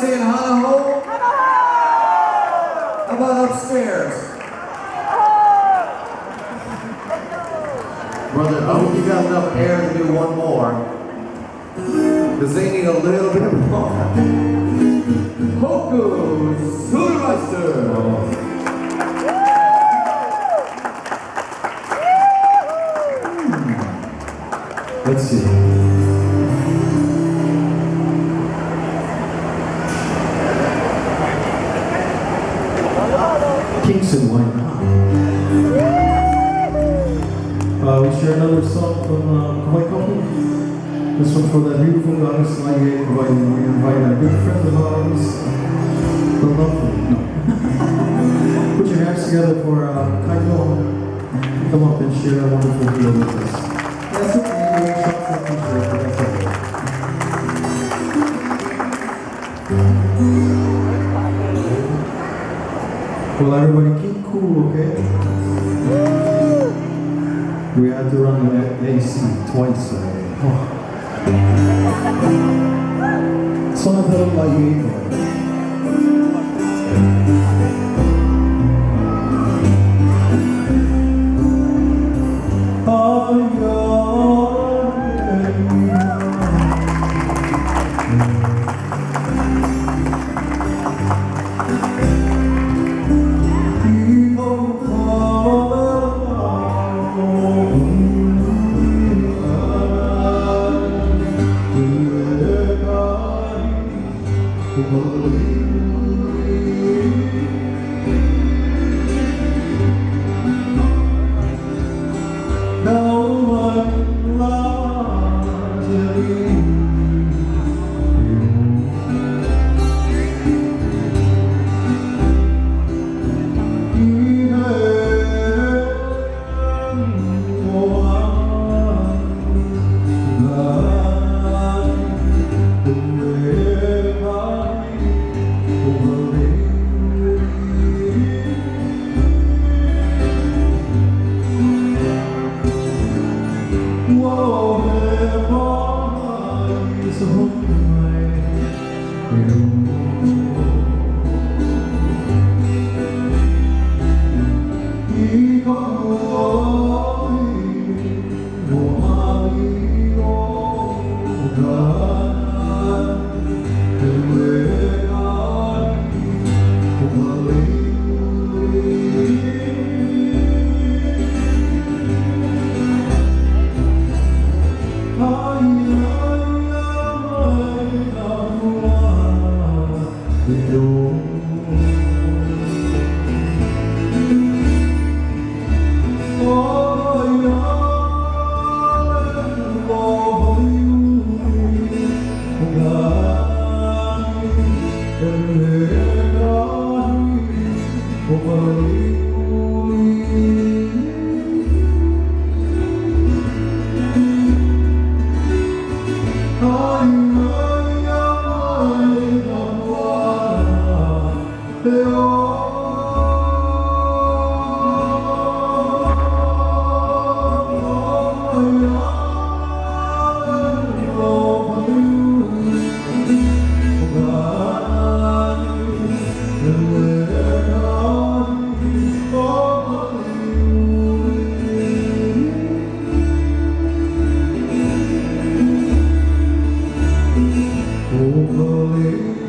saying Hana Ho? How about upstairs? Brother, I hope you got enough air to do one more. Because they need a little bit more. Hoku Schulmeister! Let's see. Kingston, why not? We share another song from Kawai Couple. This one for that beautiful goddess Maie, providing we invite a good friend of ours, the lovely. No. Put your hands together for Kaito. Come up and share a wonderful deal with us. That's okay, we shot some t-shirts, but that's okay. Well, everybody keep cool, okay? We had to run the AC twice today. Oh. Some of them like you. Hopefully